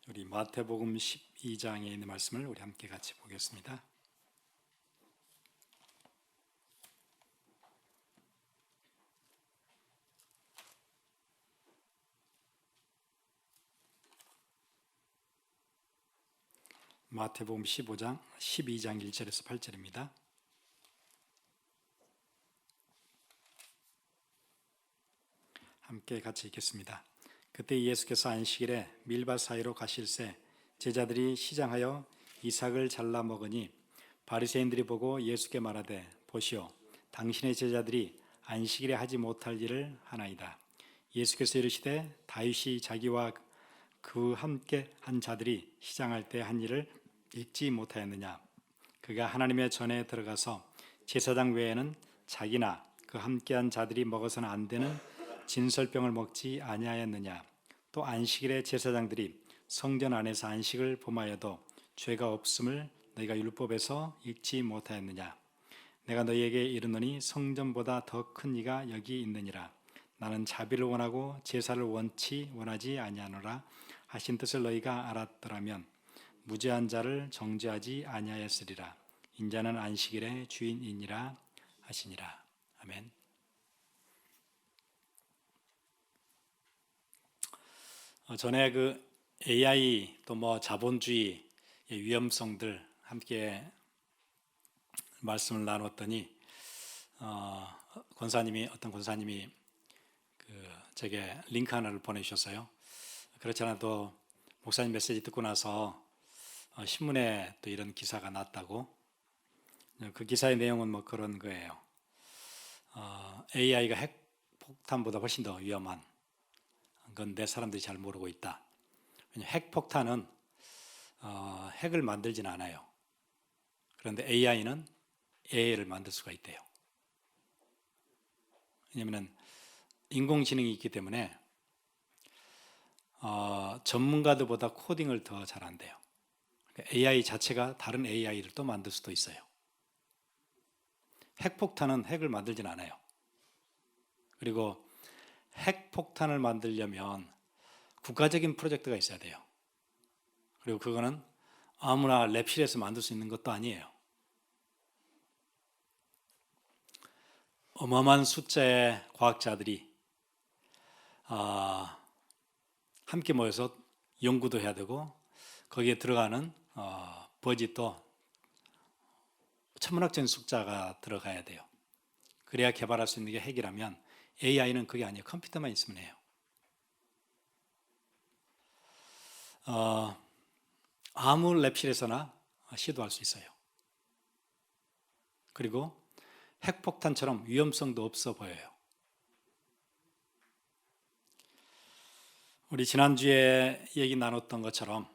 우리 마태복음 12장에 있는 말씀을 우리 함께 같이 보겠습니다. 마태복음 12장 1절에서 8절입니다. 함께 같이 읽겠습니다. 그때 예수께서 안식일에 밀밭 사이로 가실새 제자들이 시장하여 이삭을 잘라 먹으니 바리새인들이 보고 예수께 말하되 보시오, 당신의 제자들이 안식일에 하지 못할 일을 하나이다. 예수께서 이르시되 다윗이 자기와 그 함께 한 자들이 시장할 때 한 일을 읽지 못하였느냐? 그가 하나님의 전에 들어가서 제사장 외에는 자기나 그 함께한 자들이 먹어서는 안 되는 진설병을 먹지 아니하였느냐? 또 안식일에 제사장들이 성전 안에서 안식을 범하여도 죄가 없음을 너희가 율법에서 읽지 못하였느냐? 내가 너희에게 이르노니 성전보다 더 큰 이가 여기 있느니라. 나는 자비를 원하고 제사를 원하지 아니하노라 하신 뜻을 너희가 알았더라면 무죄한 자를 정죄하지 아니하였으리라. 인자는 안식일의 주인이니라 하시니라. 아멘. 전에 그 AI 또 자본주의의 위험성들 함께 말씀을 나눴더니 어떤 권사님이 제게 링크 하나를 보내주셨어요. 그렇지 않아도 목사님 메시지 듣고 나서 신문에 또 이런 기사가 났다고. 그 기사의 내용은 그런 거예요. AI가 핵폭탄보다 훨씬 더 위험한 건데 사람들이 잘 모르고 있다. 왜냐하면 핵폭탄은 핵을 만들진 않아요. 그런데 AI는 AI를 만들 수가 있대요. 왜냐하면 인공지능이 있기 때문에 전문가들보다 코딩을 더 잘한대요. AI 자체가 다른 AI를 또 만들 수도 있어요. 핵폭탄은 핵을 만들진 않아요. 그리고 핵폭탄을 만들려면 국가적인 프로젝트가 있어야 돼요. 그리고 그거는 아무나 랩실에서 만들 수 있는 것도 아니에요. 어마어마한 숫자의 과학자들이 함께 모여서 연구도 해야 되고 거기에 들어가는 버짓도 천문학적인 숫자가 들어가야 돼요. 그래야 개발할 수 있는 게 핵이라면 AI는 그게 아니에요. 컴퓨터만 있으면 해요. 아무 랩실에서나 시도할 수 있어요. 그리고 핵폭탄처럼 위험성도 없어 보여요. 우리 지난주에 얘기 나눴던 것처럼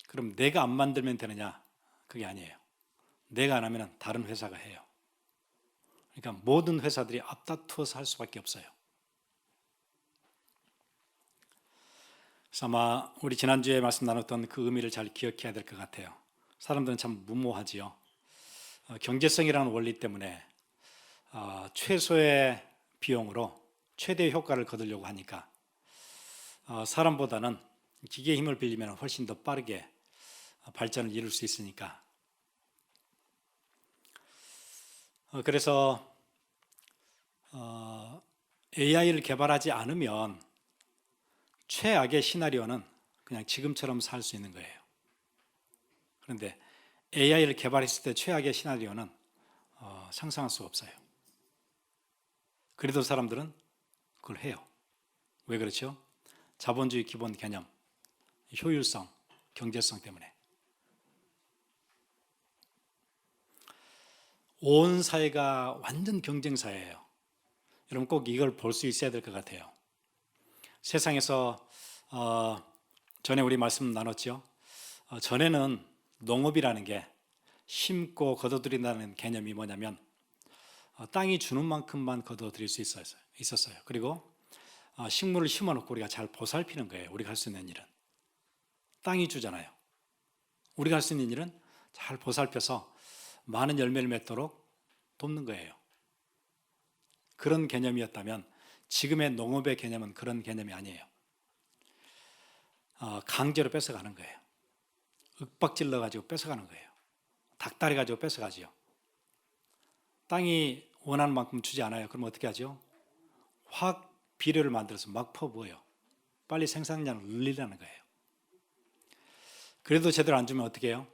그럼 내가 안 만들면 되느냐? 그게 아니에요. 내가 안 하면 다른 회사가 해요. 그러니까 모든 회사들이 앞다투어서 할 수밖에 없어요. 그래서 아마 우리 지난주에 말씀 나눴던 그 의미를 잘 기억해야 될 것 같아요. 사람들은 참 무모하지요. 경제성이라는 원리 때문에 최소의 비용으로 최대의 효과를 거두려고 하니까 사람보다는 기계의 힘을 빌리면 훨씬 더 빠르게 발전을 이룰 수 있으니까. 그래서 AI를 개발하지 않으면 최악의 시나리오는 그냥 지금처럼 살 수 있는 거예요. 그런데 AI를 개발했을 때 최악의 시나리오는 상상할 수 없어요. 그래도 사람들은 그걸 해요. 왜 그렇죠? 자본주의 기본 개념, 효율성, 경제성 때문에. 온 사회가 완전 경쟁사예요. 여러분 꼭 이걸 볼 수 있어야 될 것 같아요. 세상에서 전에 우리 말씀 나눴죠. 전에는 농업이라는 게 심고 거둬들인다는 개념이 뭐냐면 땅이 주는 만큼만 거둬들일 수 있었어요. 그리고 식물을 심어놓고 우리가 잘 보살피는 거예요. 우리가 할 수 있는 일은. 땅이 주잖아요. 우리가 할 수 있는 일은 잘 보살펴서 많은 열매를 맺도록 돕는 거예요. 그런 개념이었다면 지금의 농업의 개념은 그런 개념이 아니에요. 강제로 뺏어가는 거예요. 윽박질러 가지고 뺏어가는 거예요. 닭다리 가지고 뺏어가지요. 땅이 원하는 만큼 주지 않아요. 그럼 어떻게 하죠? 화학 비료를 만들어서 막 퍼부어요. 빨리 생산량을 늘리라는 거예요. 그래도 제대로 안 주면 어떻게 해요?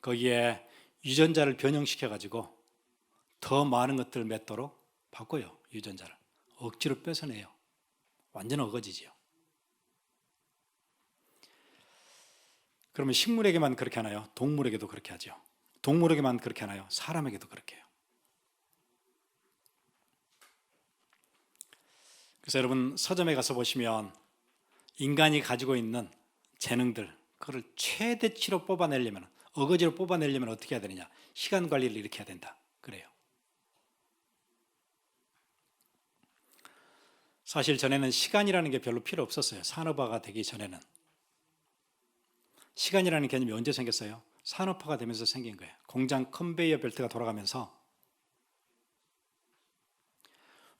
거기에 유전자를 변형시켜 가지고 더 많은 것들을 맺도록 바꿔요. 유전자를 억지로 뺏어내요. 완전 어거지지요. 그러면 식물에게만 그렇게 하나요? 동물에게도 그렇게 하죠. 동물에게만 그렇게 하나요? 사람에게도 그렇게 해요. 그래서 여러분 서점에 가서 보시면 인간이 가지고 있는 재능들, 그걸 최대치로 뽑아내려면, 어거지로 뽑아내려면 어떻게 해야 되느냐? 시간 관리를 이렇게 해야 된다. 그래요. 사실 전에는 시간이라는 게 별로 필요 없었어요. 산업화가 되기 전에는. 시간이라는 개념이 언제 생겼어요? 산업화가 되면서 생긴 거예요. 공장 컨베이어 벨트가 돌아가면서.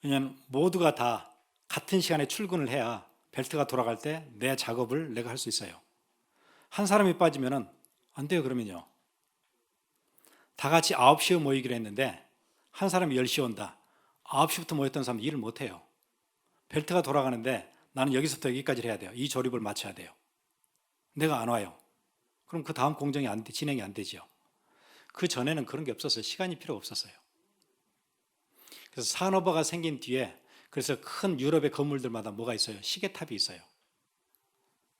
왜냐하면 모두가 다 같은 시간에 출근을 해야 벨트가 돌아갈 때 내 작업을 내가 할 수 있어요. 한 사람이 빠지면 안 돼요. 그러면요, 다 같이 9시에 모이기로 했는데 한 사람이 10시에 온다. 9시부터 모였던 사람은 일을 못 해요. 벨트가 돌아가는데 나는 여기서부터 여기까지 해야 돼요. 이 조립을 마쳐야 돼요. 내가 안 와요. 그럼 그 다음 공정이 진행이 안 되죠. 그 전에는 그런 게 없었어요. 시간이 필요 없었어요. 그래서 산업화가 생긴 뒤에, 그래서 큰 유럽의 건물들마다 뭐가 있어요? 시계탑이 있어요.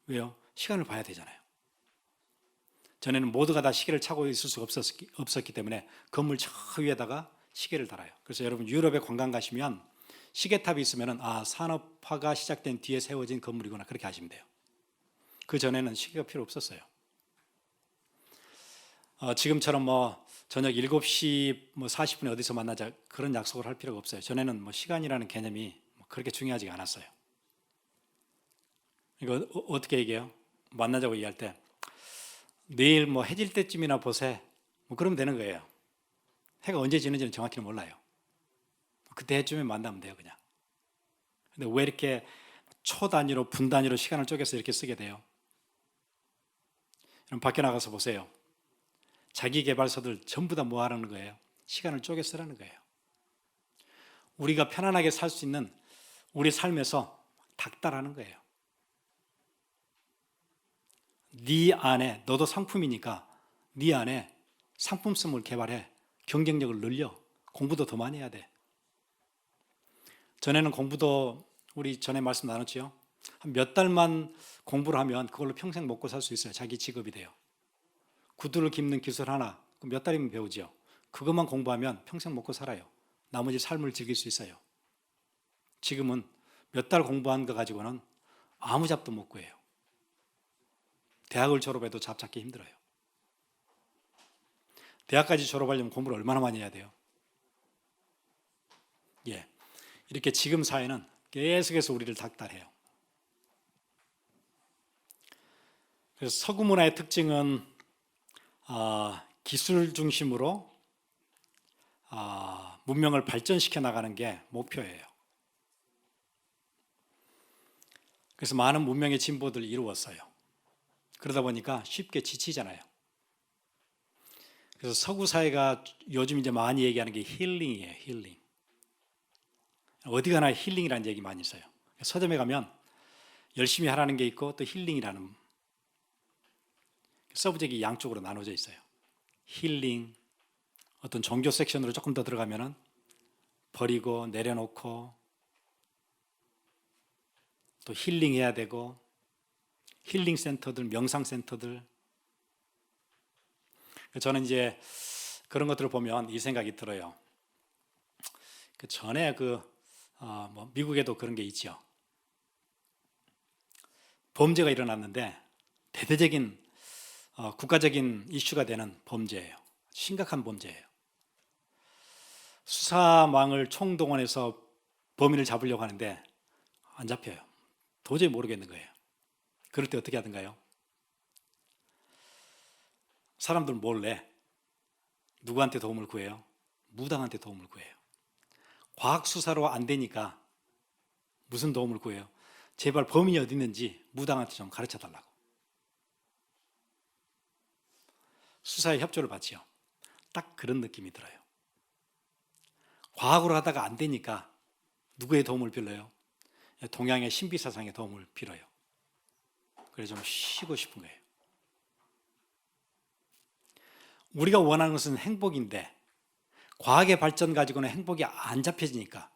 왜요? 시간을 봐야 되잖아요. 전에는 모두가 다 시계를 차고 있을 수가 없었기 때문에 건물 저 위에다가 시계를 달아요. 그래서 여러분 유럽에 관광 가시면 시계탑이 있으면 산업화가 시작된 뒤에 세워진 건물이구나, 그렇게 아시면 돼요. 그 전에는 시계가 필요 없었어요. 지금처럼 저녁 7시 40분에 어디서 만나자 그런 약속을 할 필요가 없어요. 전에는 시간이라는 개념이 그렇게 중요하지 않았어요. 이거 어떻게 얘기해요? 만나자고 얘기할 때 내일 해질 때쯤이나 보세, 그러면 되는 거예요. 해가 언제 지는지는 정확히는 몰라요. 그때 해쯤에 만나면 돼요, 그냥. 근데 왜 이렇게 초 단위로, 분 단위로 시간을 쪼개서 이렇게 쓰게 돼요? 그럼 밖에 나가서 보세요. 자기 개발서들 전부 다 뭐 하라는 거예요? 시간을 쪼개 쓰라는 거예요. 우리가 편안하게 살 수 있는 우리 삶에서 닥달하는 거예요. 네 안에, 너도 상품이니까 네 안에 상품성을 개발해. 경쟁력을 늘려. 공부도 더 많이 해야 돼. 전에는 공부도, 우리 전에 말씀 나눴죠? 한 몇 달만 공부를 하면 그걸로 평생 먹고 살 수 있어요. 자기 직업이 돼요. 구두를 깁는 기술 하나, 몇 달이면 배우죠. 그것만 공부하면 평생 먹고 살아요. 나머지 삶을 즐길 수 있어요. 지금은 몇 달 공부한 거 가지고는 아무 잡도 못 구해요. 대학을 졸업해도 잡 찾기 힘들어요. 대학까지 졸업하려면 공부를 얼마나 많이 해야 돼요? 이렇게 지금 사회는 계속해서 우리를 닥달해요. 그래서 서구 문화의 특징은 기술 중심으로 문명을 발전시켜 나가는 게 목표예요. 그래서 많은 문명의 진보들을 이루었어요. 그러다 보니까 쉽게 지치잖아요. 그래서 서구 사회가 요즘 이제 많이 얘기하는 게 힐링이에요. 힐링. 어디 가나 힐링이라는 얘기 많이 있어요. 서점에 가면 열심히 하라는 게 있고 또 힐링이라는 서브젝이 양쪽으로 나눠져 있어요. 힐링, 어떤 종교 섹션으로 조금 더 들어가면은 버리고 내려놓고 또 힐링해야 되고, 힐링 센터들, 명상 센터들. 저는 이제 그런 것들을 보면 이 생각이 들어요. 그 전에 미국에도 그런 게 있죠. 범죄가 일어났는데 대대적인 국가적인 이슈가 되는 범죄예요. 심각한 범죄예요. 수사망을 총동원해서 범인을 잡으려고 하는데 안 잡혀요. 도저히 모르겠는 거예요. 그럴 때 어떻게 하던가요? 사람들 몰래 누구한테 도움을 구해요? 무당한테 도움을 구해요. 과학 수사로 안 되니까 무슨 도움을 구해요? 제발 범인이 어디 있는지 무당한테 좀 가르쳐 달라고. 수사에 협조를 받지요. 딱 그런 느낌이 들어요. 과학으로 하다가 안 되니까 누구의 도움을 빌려요? 동양의 신비사상의 도움을 빌어요. 그래서 좀 쉬고 싶은 거예요. 우리가 원하는 것은 행복인데 과학의 발전 가지고는 행복이 안 잡혀지니까,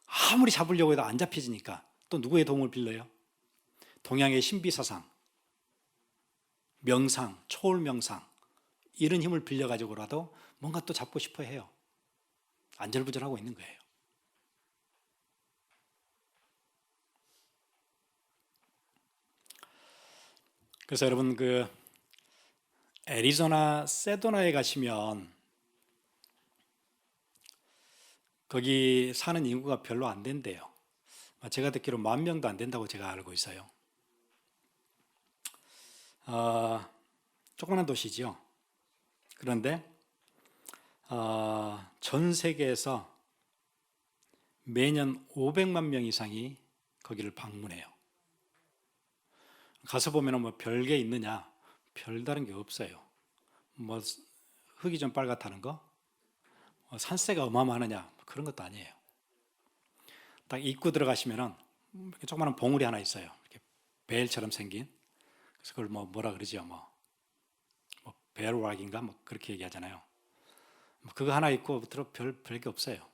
아무리 잡으려고 해도 안 잡혀지니까 또 누구의 도움을 빌려요? 동양의 신비사상, 명상, 초월명상 이런 힘을 빌려가지고라도 뭔가 또 잡고 싶어 해요. 안절부절하고 있는 거예요. 그래서 여러분 애리조나 세도나에 가시면 거기 사는 인구가 별로 안 된대요. 제가 듣기로 10,000명도 안 된다고 제가 알고 있어요. 조그마한 도시죠. 그런데 전 세계에서 매년 500만 명 이상이 거기를 방문해요. 가서 보면 뭐 별게 있느냐? 별다른 게 없어요. 뭐 흙이 좀 빨갛다는 거, 산세가 어마어마하느냐, 그런 것도 아니에요. 딱 입구 들어가시면은 이렇게 조그마한 봉우리 하나 있어요. 이렇게 벨처럼 생긴. 그래서 그걸 뭐라 그러죠? 뭐 벨락인가 뭐 그렇게 얘기하잖아요. 그거 하나 있고 별게 없어요.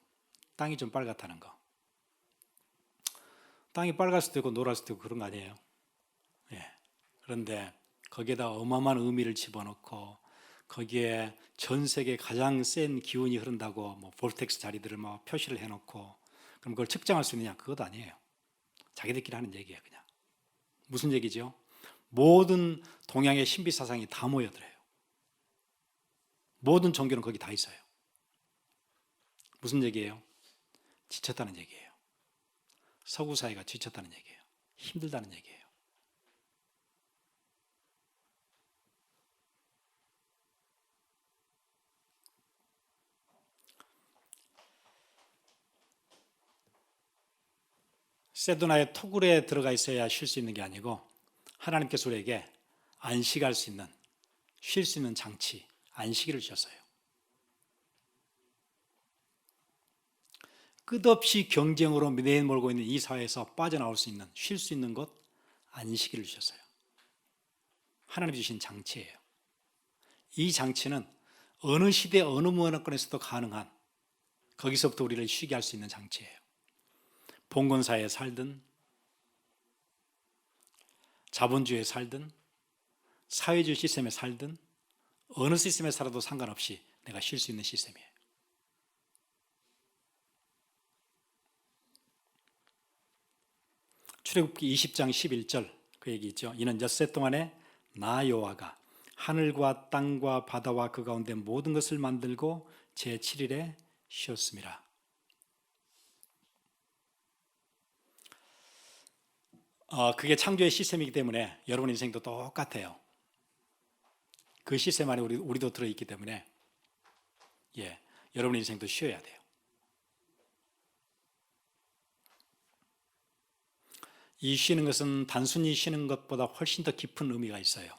땅이 좀 빨갛다는 거. 땅이 빨갈 수도 있고 노랄 수도 있고 그런 거 아니에요. 예. 그런데 거기에다 어마어마한 의미를 집어넣고 거기에 전 세계 가장 센 기운이 흐른다고 뭐 볼텍스 자리들을 뭐 표시를 해놓고, 그럼 그걸 측정할 수 있느냐? 그것도 아니에요. 자기들끼리 하는 얘기예요. 그냥 무슨 얘기죠? 모든 동양의 신비 사상이 다 모여들어요. 모든 종교는 거기 다 있어요. 무슨 얘기예요? 지쳤다는 얘기예요. 서구 사회가 지쳤다는 얘기예요. 힘들다는 얘기예요. 세도나의 토굴에 들어가 있어야 쉴 수 있는 게 아니고, 하나님께서 우리에게 안식할 수 있는, 쉴 수 있는 장치, 안식일을 주셨어요. 끝없이 경쟁으로 내몰고 있는 이 사회에서 빠져나올 수 있는, 쉴 수 있는 곳, 안식일을 주셨어요. 하나님 주신 장치예요. 이 장치는 어느 시대 어느 문화권에서도 가능한, 거기서부터 우리를 쉬게 할 수 있는 장치예요. 봉건사회에 살든 자본주의에 살든 사회주의 시스템에 살든 어느 시스템에 살아도 상관없이 내가 쉴 수 있는 시스템이에요. 출애굽기 20장 11절 그 얘기 있죠. 이는 엿새 동안에 나 여호와가 하늘과 땅과 바다와 그 가운데 모든 것을 만들고 제7일에 쉬었습니다. 그게 창조의 시스템이기 때문에 여러분 인생도 똑같아요. 그 시스템 안에 우리도 들어있기 때문에 여러분 인생도 쉬어야 돼요. 이 쉬는 것은 단순히 쉬는 것보다 훨씬 더 깊은 의미가 있어요.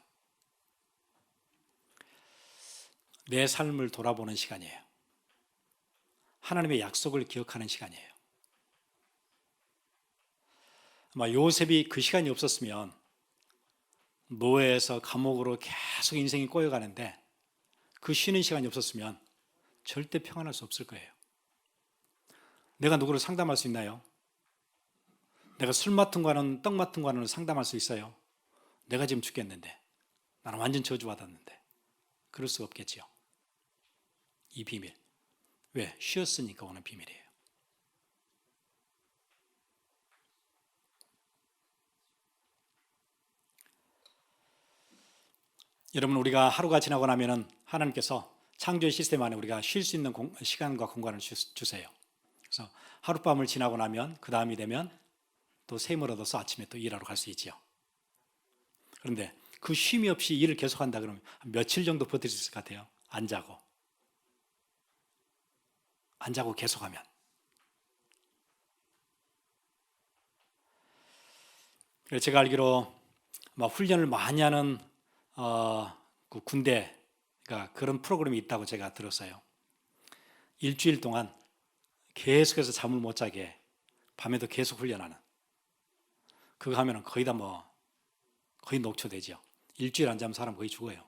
내 삶을 돌아보는 시간이에요. 하나님의 약속을 기억하는 시간이에요. 아마 요셉이 그 시간이 없었으면 노예에서 감옥으로 계속 인생이 꼬여가는데, 그 쉬는 시간이 없었으면 절대 평안할 수 없을 거예요. 내가 누구를 상담할 수 있나요? 내가 술 맡은 거는 떡 맡은 거는 상담할 수 있어요? 내가 지금 죽겠는데, 나는 완전 저주받았는데. 그럴 수가 없겠지요. 이 비밀. 왜? 쉬었으니까 오는 비밀이에요. 여러분, 우리가 하루가 지나고 나면은 하나님께서 창조의 시스템 안에 우리가 쉴 수 있는 시간과 공간을 주세요. 그래서 하룻밤을 지나고 나면 그 다음이 되면 또 샘을 얻어서 아침에 또 일하러 갈 수 있지요. 그런데 그 쉼이 없이 일을 계속한다 그러면 며칠 정도 버틸 수 있을 것 같아요? 안 자고 계속하면. 그래서 제가 알기로 막 훈련을 많이 하는 그 군대가 그런 프로그램이 있다고 제가 들었어요. 일주일 동안 계속해서 잠을 못 자게 밤에도 계속 훈련하는. 그거 하면은 거의 다 거의 녹초되죠. 일주일 안 자면 사람 거의 죽어요.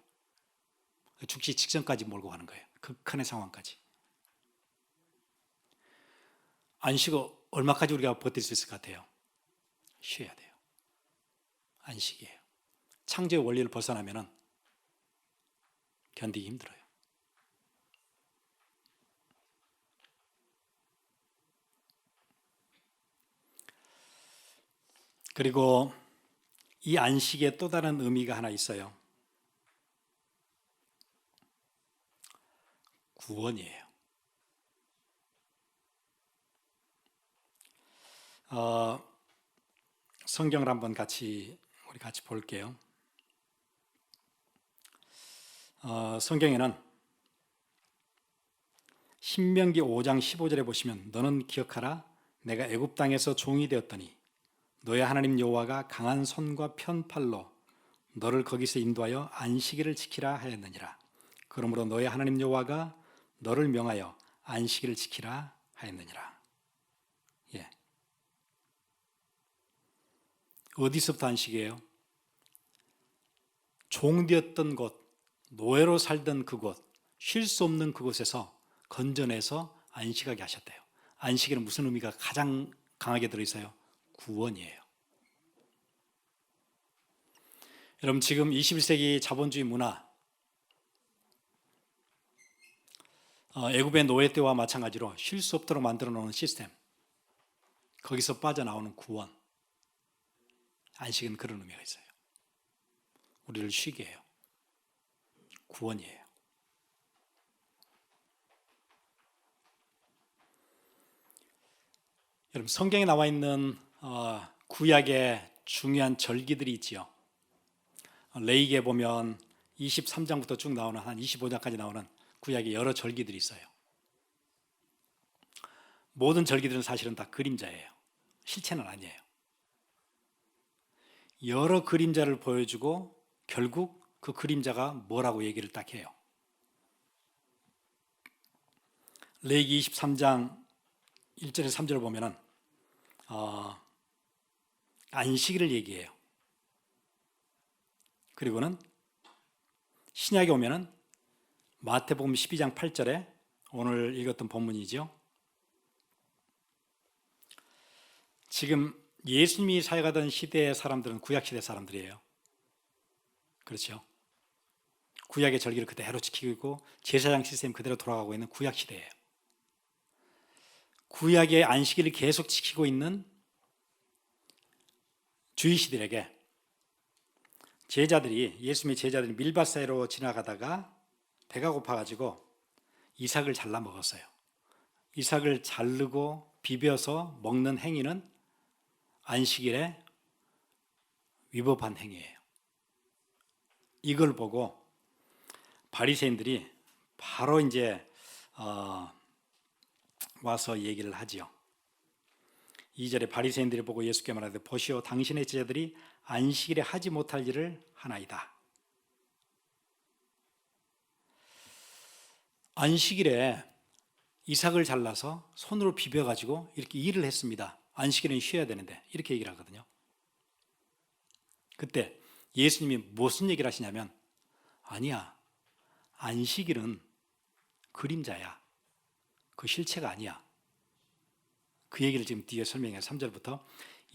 죽기 직전까지 몰고 가는 거예요. 극한의 상황까지. 안 쉬고 얼마까지 우리가 버틸 수 있을 것 같아요? 쉬어야 돼요. 안식이에요. 창조의 원리를 벗어나면은 견디기 힘들어요. 그리고 이 안식에 또 다른 의미가 하나 있어요. 구원이에요. 성경을 한번 우리 같이 볼게요. 성경에는 신명기 5장 15절에 보시면 너는 기억하라 내가 애굽 땅에서 종이 되었더니 너의 하나님 여호와가 강한 손과 편팔로 너를 거기서 인도하여 안식일을 지키라 하였느니라. 그러므로 너의 하나님 여호와가 너를 명하여 안식일을 지키라 하였느니라. 예. 어디서부터 안식이에요? 종되었던 곳, 노예로 살던 그곳, 쉴 수 없는 그곳에서 건져내서 안식하게 하셨대요. 안식에는 무슨 의미가 가장 강하게 들어있어요? 구원이에요. 여러분 지금 21세기 자본주의 문화, 애굽의 노예 때와 마찬가지로 쉴 수 없도록 만들어 놓은 시스템, 거기서 빠져나오는 구원, 안식은 그런 의미가 있어요. 우리를 쉬게 해요. 구원이에요. 여러분 성경에 나와 있는 구약의 중요한 절기들이 있지요. 레위기에 보면 23장부터 쭉 나오는 한 25장까지 나오는 구약의 여러 절기들이 있어요. 모든 절기들은 사실은 다 그림자예요. 실체는 아니에요. 여러 그림자를 보여주고 결국 그 그림자가 뭐라고 얘기를 딱 해요. 레위기 23장 1절에서 3절을 보면은 안식일을 얘기해요. 그리고는 신약에 오면은 마태복음 12장 8절에 오늘 읽었던 본문이죠. 지금 예수님이 살아가던 시대의 사람들은 구약시대 사람들이에요. 그렇죠. 구약의 절기를 그대로 지키고 있고 제사장 시스템 그대로 돌아가고 있는 구약시대예요. 구약의 안식일을 계속 지키고 있는 주이시들에게 예수님의 제자들이 밀밭 사이로 지나가다가 배가 고파가지고 이삭을 잘라 먹었어요. 이삭을 자르고 비벼서 먹는 행위는 안식일에 위법한 행위예요. 이걸 보고 바리새인들이 바로 이제 와서 얘기를 하지요. 2절에 바리새인들이 보고 예수께 말하되 보시오 당신의 제자들이 안식일에 하지 못할 일을 하나이다. 안식일에 이삭을 잘라서 손으로 비벼가지고 이렇게 일을 했습니다. 안식일은 쉬어야 되는데 이렇게 얘기를 하거든요. 그때 예수님이 무슨 얘기를 하시냐면 아니야, 안식일은 그림자야. 그 실체가 아니야. 그 얘기를 지금 뒤에 설명해요. 3절부터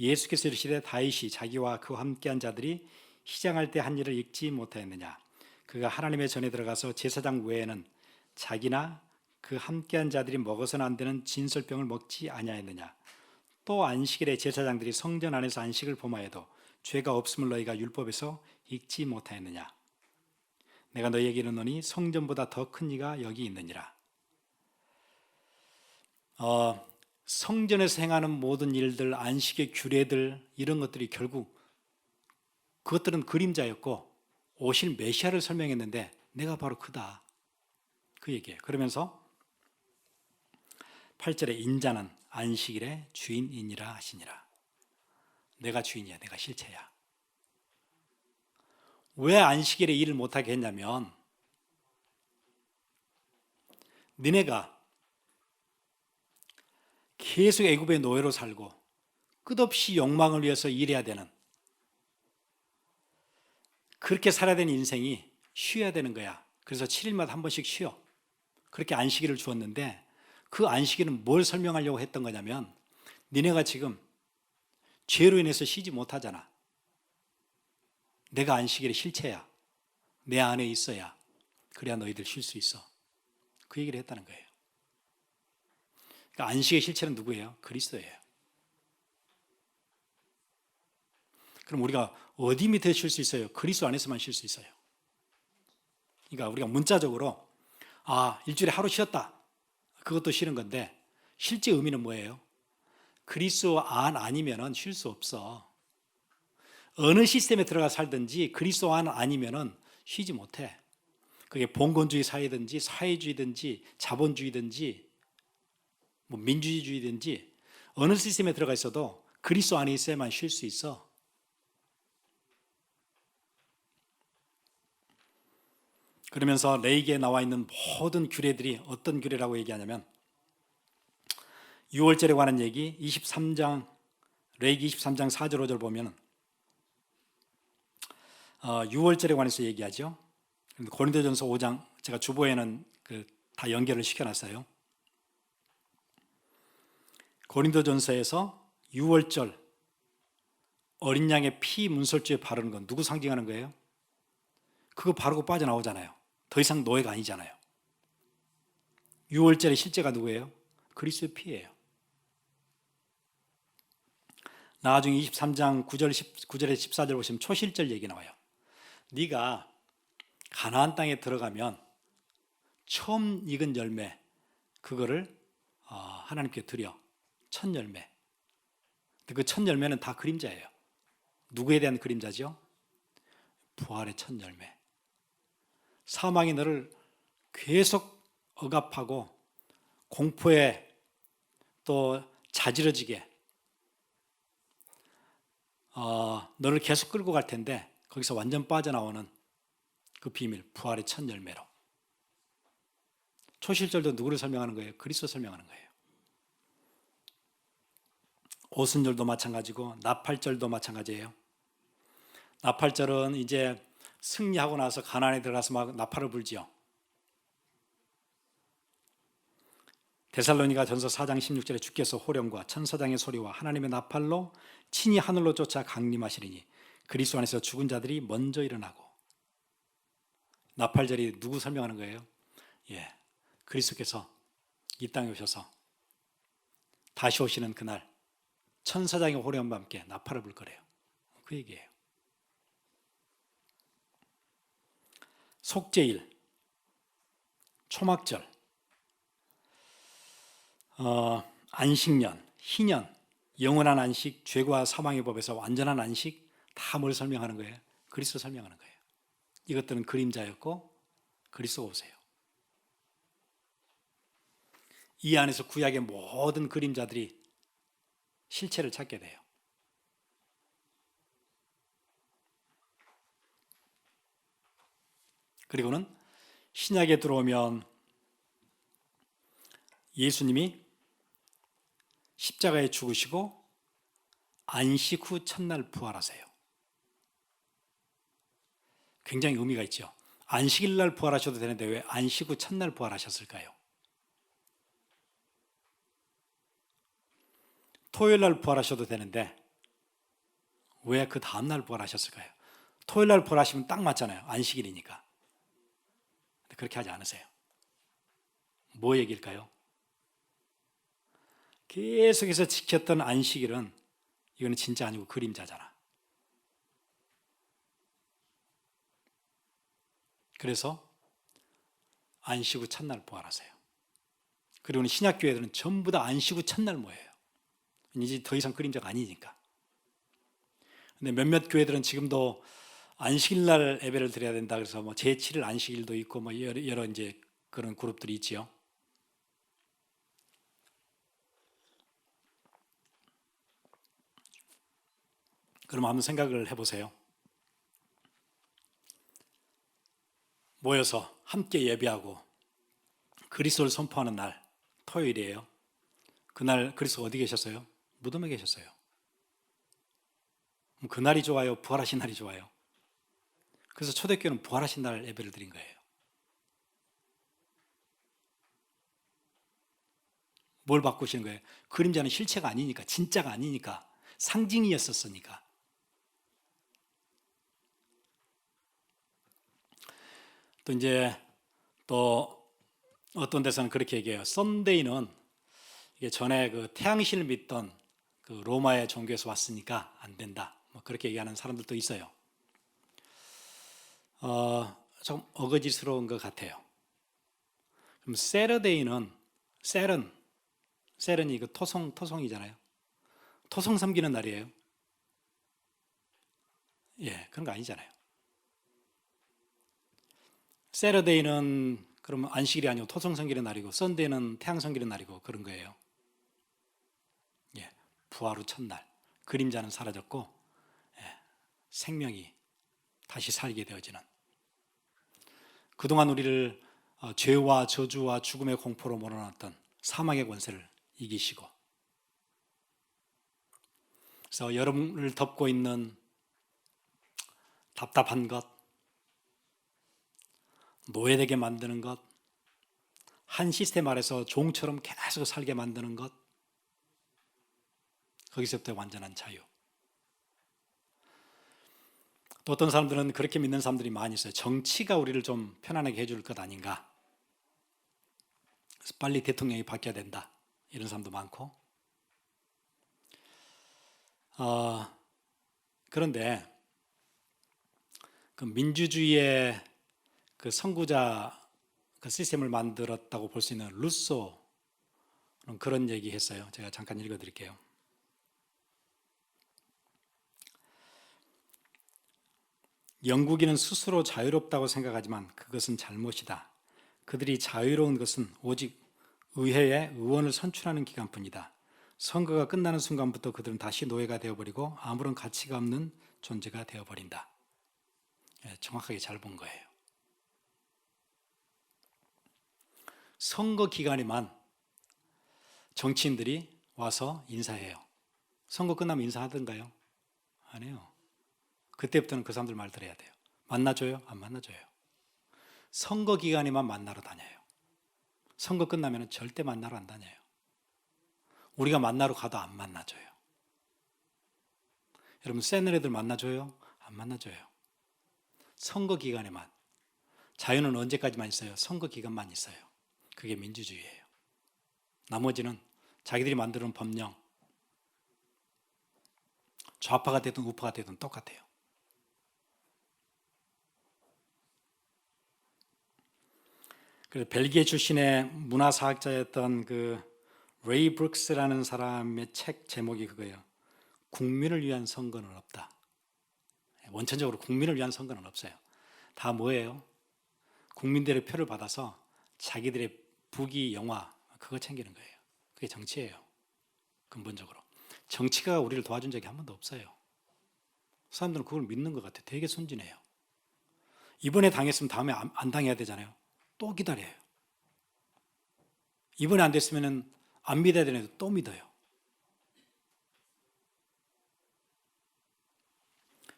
예수께서 이르시되 다윗이 자기와 그와 함께한 자들이 희장할 때 한 일을 읽지 못하였느냐. 그가 하나님의 전에 들어가서 제사장 외에는 자기나 그 함께한 자들이 먹어서는 안 되는 진설병을 먹지 아니하였느냐. 또 안식일에 제사장들이 성전 안에서 안식을 범하여도 죄가 없음을 너희가 율법에서 읽지 못하였느냐. 내가 너희에게 이르노니 성전보다 더 큰 이가 여기 있느니라. 성전에서 행하는 모든 일들, 안식의 규례들 이런 것들이 결국 그것들은 그림자였고 오실 메시아를 설명했는데 내가 바로 그다. 그 얘기예요. 그러면서 8절에 인자는 안식일의 주인이니라 하시니라. 내가 주인이야. 내가 실체야. 왜 안식일에 일을 못하게 했냐면 니네가 계속 애굽의 노예로 살고 끝없이 욕망을 위해서 일해야 되는, 그렇게 살아야 되는 인생이 쉬어야 되는 거야. 그래서 7일마다 한 번씩 쉬어. 그렇게 안식일을 주었는데 그 안식일은 뭘 설명하려고 했던 거냐면 니네가 지금 죄로 인해서 쉬지 못하잖아. 내가 안식일의 실체야. 내 안에 있어야 그래야 너희들 쉴 수 있어. 그 얘기를 했다는 거예요. 그러니까 안식의 실체는 누구예요? 그리스도예요. 그럼 우리가 어디 밑에 쉴 수 있어요? 그리스도 안에서만 쉴 수 있어요. 그러니까 우리가 문자적으로 일주일에 하루 쉬었다. 그것도 쉬는 건데 실제 의미는 뭐예요? 그리스도 안 아니면은 쉴 수 없어. 어느 시스템에 들어가 살든지 그리스도 안 아니면은 쉬지 못해. 그게 봉건주의 사회든지 사회주의든지 자본주의든지 뭐 민주주의든지 어느 시스템에 들어가 있어도 그리스도 안에 있어야만 쉴 수 있어. 그러면서 레위기에 나와 있는 모든 규례들이 어떤 규례라고 얘기하냐면 6월절에 관한 얘기 23장 레위기 23장 4절 5절 보면 6월절에 관해서 얘기하죠. 고린도전서 5장 제가 주보에는 다 연결을 시켜놨어요. 고린도전서에서 6월절 어린 양의 피 문설주에 바르는 건 누구 상징하는 거예요? 그거 바르고 빠져나오잖아요. 더 이상 노예가 아니잖아요. 6월절의 실제가 누구예요? 그리스도의 피예요. 나중에 23장 9절에 14절 보시면 초실절 얘기 나와요. 네가 가나안 땅에 들어가면 처음 익은 열매 그거를 하나님께 드려. 첫 열매. 그 첫 열매는 다 그림자예요. 누구에 대한 그림자죠? 부활의 첫 열매. 사망이 너를 계속 억압하고 공포에 또 자지러지게 너를 계속 끌고 갈 텐데 거기서 완전 빠져나오는 그 비밀, 부활의 첫 열매로. 초실절도 누구를 설명하는 거예요? 그리스도 설명하는 거예요. 오순절도 마찬가지고 나팔절도 마찬가지예요. 나팔절은 이제 승리하고 나서 가나안에 들어가서 막 나팔을 불지요. 데살로니가 전서 4장 16절에 주께서 호령과 천사장의 소리와 하나님의 나팔로 친히 하늘로 쫓아 강림하시리니 그리스도 안에서 죽은 자들이 먼저 일어나고. 나팔절이 누구 설명하는 거예요? 그리스도께서 이 땅에 오셔서 다시 오시는 그날 천사장의 호령과 함께 나팔을 불 거래요. 그 얘기예요. 속죄일, 초막절, 안식년, 희년, 영원한 안식, 죄와 사망의 법에서 완전한 안식, 다 뭘 설명하는 거예요? 그리스도 설명하는 거예요. 이것들은 그림자였고 그리스도가 오세요. 이 안에서 구약의 모든 그림자들이 실체를 찾게 돼요. 그리고는 신약에 들어오면 예수님이 십자가에 죽으시고 안식 후 첫날 부활하세요. 굉장히 의미가 있죠. 안식일 날 부활하셔도 되는데 왜 안식 후 첫날 부활하셨을까요? 토요일 날 부활하셔도 되는데 왜 그 다음날 부활하셨을까요? 토요일 날 부활하시면 딱 맞잖아요. 안식일이니까. 근데 그렇게 하지 않으세요. 뭐 얘기일까요? 계속해서 지켰던 안식일은 이거는 진짜 아니고 그림자잖아. 그래서 안식 후 첫날 부활하세요. 그리고 신약교회들은 전부 다 안식 후 첫날 모여요. 이제 더 이상 그림자가 아니니까. 근데 몇몇 교회들은 지금도 안식일 날 예배를 드려야 된다 그래서 뭐 제7일 안식일도 있고 뭐 여러 이제 그런 그룹들이 있지요. 그럼 한번 생각을 해보세요. 모여서 함께 예배하고 그리스도를 선포하는 날, 토요일이에요. 그날 그리스도 어디 계셨어요? 무덤에 계셨어요. 그날이 좋아요? 부활하신 날이 좋아요? 그래서 초대교회는 부활하신 날 예배를 드린 거예요. 뭘 바꾸시는 거예요? 그림자는 실체가 아니니까, 진짜가 아니니까, 상징이었었으니까. 또 이제 또 어떤 데서는 그렇게 얘기해요. 썬데이는 이게 전에 그 태양신을 믿던 그 로마의 종교에서 왔으니까 안 된다. 뭐 그렇게 얘기하는 사람들도 있어요. 좀 어거지스러운 것 같아요. 그럼 세러데이는 셀은 이거 토송이잖아요. 토송 섬기는 날이에요. 예, 그런 거 아니잖아요. 세러데이는 그러면 안식일이 아니고 토성 섬기는 날이고, 썬데이는 태양 섬기는 날이고 그런 거예요. 예, 부활 후 첫날 그림자는 사라졌고 생명이 다시 살게 되어지는. 그동안 우리를 죄와 저주와 죽음의 공포로 몰아놨던 사망의 권세를 이기시고, 그래서 여러분을 덮고 있는 답답한 것, 노예되게 만드는 것, 한 시스템 아래서 종처럼 계속 살게 만드는 것, 거기서부터 완전한 자유. 또 어떤 사람들은 그렇게 믿는 사람들이 많이 있어요. 정치가 우리를 좀 편안하게 해줄 것 아닌가. 그래서 빨리 대통령이 바뀌어야 된다. 이런 사람도 많고. 그런데 그 민주주의의 그 선구자 그 시스템을 만들었다고 볼 수 있는 루소는 그런 얘기 했어요. 제가 잠깐 읽어드릴게요. 영국인은 스스로 자유롭다고 생각하지만 그것은 잘못이다. 그들이 자유로운 것은 오직 의회에 의원을 선출하는 기간뿐이다. 선거가 끝나는 순간부터 그들은 다시 노예가 되어버리고 아무런 가치가 없는 존재가 되어버린다. 정확하게 잘 본 거예요. 선거 기간에만 정치인들이 와서 인사해요. 선거 끝나면 인사하던가요? 안 해요. 그때부터는 그 사람들 말 들어야 돼요. 만나줘요? 안 만나줘요. 선거 기간에만 만나러 다녀요. 선거 끝나면 절대 만나러 안 다녀요. 우리가 만나러 가도 안 만나줘요. 여러분 센 애들 만나줘요? 안 만나줘요. 선거 기간에만. 자유는 언제까지만 있어요? 선거 기간만 있어요. 그게 민주주의예요. 나머지는 자기들이 만드는 법령, 좌파가 되든 우파가 되든 똑같아요. 그래서 벨기에 출신의 문화사학자였던 그 레이 브룩스라는 사람의 책 제목이 그거예요. 국민을 위한 선거는 없다. 원천적으로 국민을 위한 선거는 없어요. 다 뭐예요? 국민들의 표를 받아서 자기들의 부귀, 영화 그거 챙기는 거예요. 그게 정치예요. 근본적으로. 정치가 우리를 도와준 적이 한 번도 없어요. 사람들은 그걸 믿는 것 같아요. 되게 순진해요. 이번에 당했으면 다음에 안 당해야 되잖아요. 또 기다려요. 이번에 안 됐으면 안 믿어야 되는데 또 믿어요.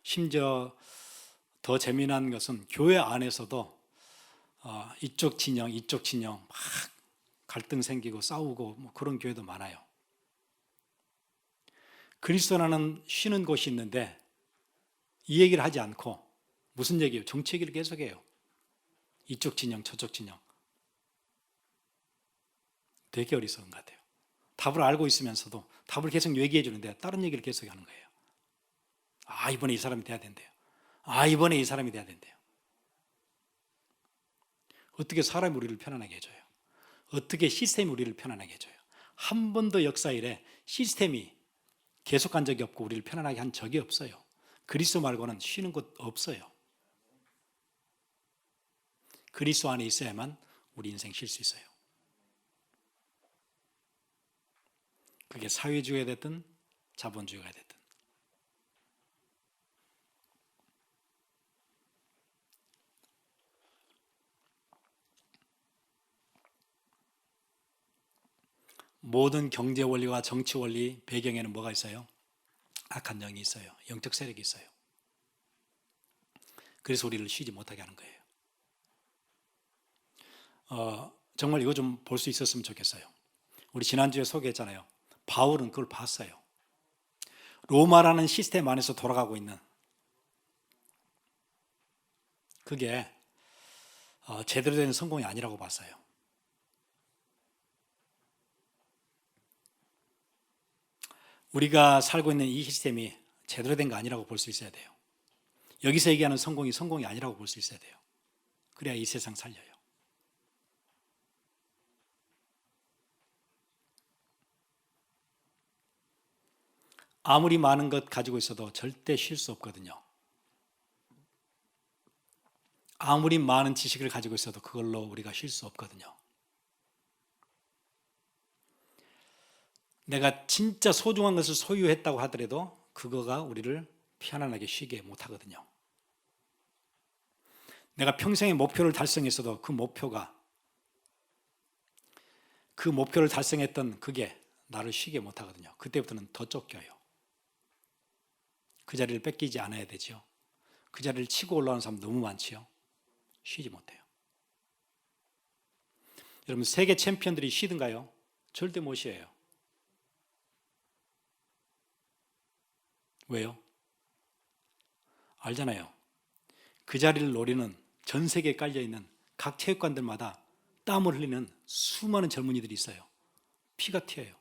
심지어 더 재미난 것은 교회 안에서도 이쪽 진영 막 갈등 생기고 싸우고 뭐 그런 교회도 많아요. 그리스도라는 쉬는 곳이 있는데 이 얘기를 하지 않고 무슨 얘기예요? 정치 얘기를 계속해요. 이쪽 진영 저쪽 진영. 되게 어리석은 것 같아요. 답을 알고 있으면서도 답을 계속 얘기해 주는데 다른 얘기를 계속 하는 거예요. 이번에 이 사람이 돼야 된대요. 이번에 이 사람이 돼야 된대요. 어떻게 사람이 우리를 편안하게 해줘요? 어떻게 시스템이 우리를 편안하게 해줘요? 한 번도 역사 이래 시스템이 계속한 적이 없고 우리를 편안하게 한 적이 없어요. 그리스도 말고는 쉬는 곳 없어요. 그리스도 안에 있어야만 우리 인생 쉴 수 있어요. 그게 사회주의가 됐든 자본주의가 됐든. 모든 경제 원리와 정치 원리 배경에는 뭐가 있어요? 악한 영이 있어요. 영적 세력이 있어요. 그래서 우리를 쉬지 못하게 하는 거예요. 정말 이거 좀 볼 수 있었으면 좋겠어요. 우리 지난주에 소개했잖아요. 바울은 그걸 봤어요. 로마라는 시스템 안에서 돌아가고 있는 그게 제대로 된 성공이 아니라고 봤어요. 우리가 살고 있는 이 시스템이 제대로 된 거 아니라고 볼 수 있어야 돼요. 여기서 얘기하는 성공이 아니라고 볼 수 있어야 돼요. 그래야 이 세상 살려요. 아무리 많은 것 가지고 있어도 절대 쉴 수 없거든요. 아무리 많은 지식을 가지고 있어도 그걸로 우리가 쉴 수 없거든요. 내가 진짜 소중한 것을 소유했다고 하더라도 그거가 우리를 편안하게 쉬게 못하거든요. 내가 평생의 목표를 달성했어도 그 목표를 달성했던 그게 나를 쉬게 못하거든요. 그때부터는 더 쫓겨요. 그 자리를 뺏기지 않아야 되죠. 그 자리를 치고 올라오는 사람 너무 많지요. 쉬지 못해요. 여러분 세계 챔피언들이 쉬든가요? 절대 못 쉬어요. 왜요? 알잖아요. 그 자리를 노리는 전 세계에 깔려있는 각 체육관들마다 땀을 흘리는 수많은 젊은이들이 있어요. 피가 튀어요.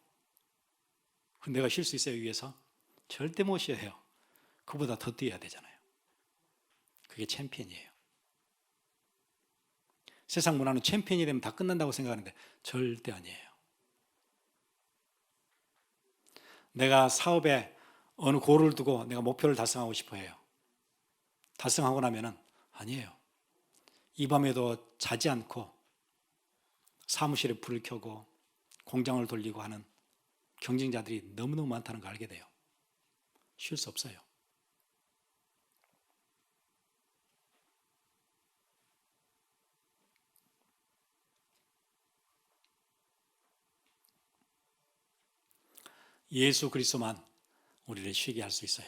그럼 내가 쉴 수 있어요, 위에서? 절대 못 쉬어요. 그보다 더 뛰어야 되잖아요. 그게 챔피언이에요. 세상 문화는 챔피언이 되면 다 끝난다고 생각하는데 절대 아니에요. 내가 사업에 어느 고를 두고 내가 목표를 달성하고 싶어 해요. 달성하고 나면은 아니에요. 이 밤에도 자지 않고 사무실에 불을 켜고 공장을 돌리고 하는 경쟁자들이 너무너무 많다는 걸 알게 돼요. 쉴 수 없어요. 예수 그리스도만 우리를 쉬게 할 수 있어요.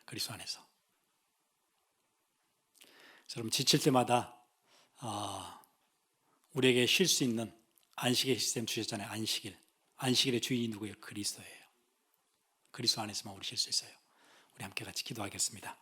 그리스도 안에서. 여러분 지칠 때마다 우리에게 쉴 수 있는 안식의 시스템 주셨잖아요. 안식일의 주인이 누구예요? 그리스도예요. 그리스도 안에서만 우리 쉴 수 있어요. 우리 함께 같이 기도하겠습니다.